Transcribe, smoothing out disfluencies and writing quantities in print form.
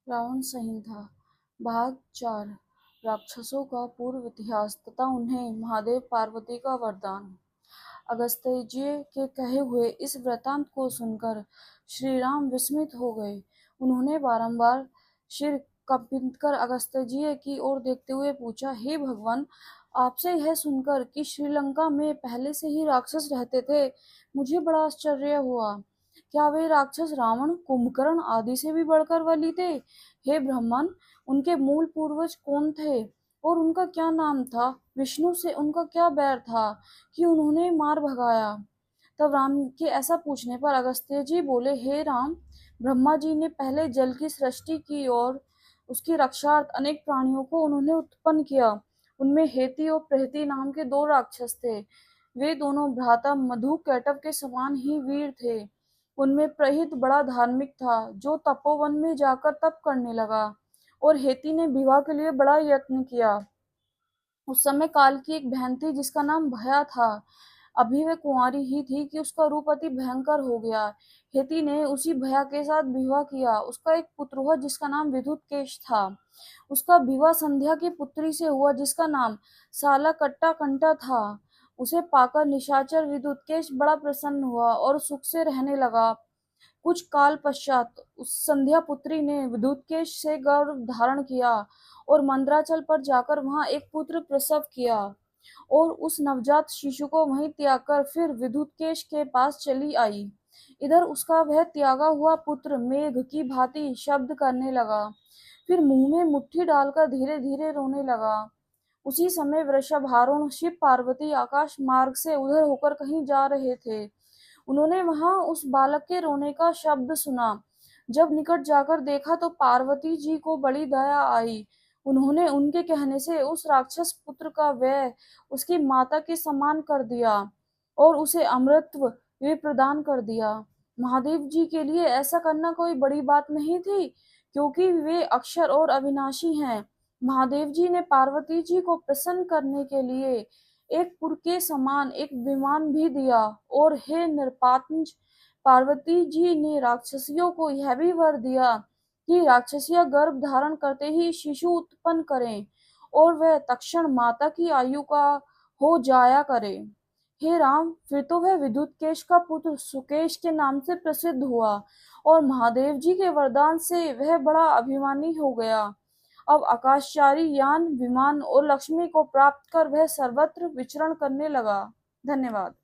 रावण संहिता भाग 4 राक्षसों का पूर्व इतिहास तथा उन्हें महादेव पार्वती का वरदान। अगस्त्य के कहे हुए इस वृतांत को सुनकर श्री राम विस्मित हो गए। उन्होंने बारंबार सिर कंपित कर अगस्त्य जी की ओर देखते हुए पूछा, हे भगवान, आपसे यह सुनकर कि श्रीलंका में पहले से ही राक्षस रहते थे, मुझे बड़ा आश्चर्य हुआ। क्या वे राक्षस रावण, कुंभकर्ण आदि से भी बढ़कर बली थे? हे ब्राह्मण, उनके मूल पूर्वज कौन थे और उनका क्या नाम था? विष्णु से उनका क्या बैर था कि उन्होंने मार भगाया? तब राम के ऐसा पूछने पर अगस्त्य जी बोले, हे राम, ब्रह्मा जी ने पहले जल की सृष्टि की और उसकी रक्षार्थ अनेक प्राणियों को उन्होंने उत्पन्न किया। उनमें हेती और प्रहती नाम के दो राक्षस थे। वे दोनों भ्राता मधु कैटव के समान ही वीर थे। उनमें प्रहित बड़ा धार्मिक था, जो तपोवन में जाकर तप करने लगा, और हेती ने विवाह के लिए बड़ा यत्न किया। उस समय काल की एक बहन थी जिसका नाम भया था। अभी वह कुंवारी ही थी कि उसका रूप अति भयंकर हो गया। हेती ने उसी भया के साथ विवाह किया। उसका एक पुत्र हुआ जिसका नाम विद्युतकेश था। उसका विवाह संध्या की पुत्री से हुआ जिसका नाम सालाकट्टा कंटा था। उसे पाकर निशाचर विद्युतकेश बड़ा प्रसन्न हुआ और सुख से रहने लगा। कुछ काल पश्चात उस संध्या पुत्री ने विद्युतकेश से गर्भ धारण किया और मंद्राचल पर जाकर वहां एक पुत्र प्रसव किया, और उस नवजात शिशु को वहीं त्याग कर फिर विद्युतकेश के पास चली आई। इधर उसका वह त्यागा हुआ पुत्र मेघ की भांति शब्द करने लगा, फिर मुंह में मुट्ठी डालकर धीरे धीरे रोने लगा। उसी समय वृषभारूढ़ शिव पार्वती आकाश मार्ग से उधर होकर कहीं जा रहे थे। उन्होंने वहां उस बालक के रोने का शब्द सुना। जब निकट जाकर देखा तो पार्वती जी को बड़ी दया आई। उन्होंने उनके कहने से उस राक्षस पुत्र का वह उसकी माता के समान कर दिया और उसे अमृतत्व भी प्रदान कर दिया। महादेव जी के लिए ऐसा करना कोई बड़ी बात नहीं थी, क्योंकि वे अक्षर और अविनाशी हैं। महादेव जी ने पार्वती जी को प्रसन्न करने के लिए एक पुर के समान एक विमान भी दिया। और हे नृपात्मज, पार्वती जी ने राक्षसियों को यह भी वर दिया कि राक्षसियां गर्भ धारण करते ही शिशु उत्पन्न करें और वह तक्षण माता की आयु का हो जाया करे। हे राम, फिर तो वह विद्युतकेश का पुत्र सुकेश के नाम से प्रसिद्ध हुआ और महादेव जी के वरदान से वह बड़ा अभिमानी हो गया। अब आकाशचारी यान, विमान और लक्ष्मी को प्राप्त कर वह सर्वत्र विचरण करने लगा। धन्यवाद।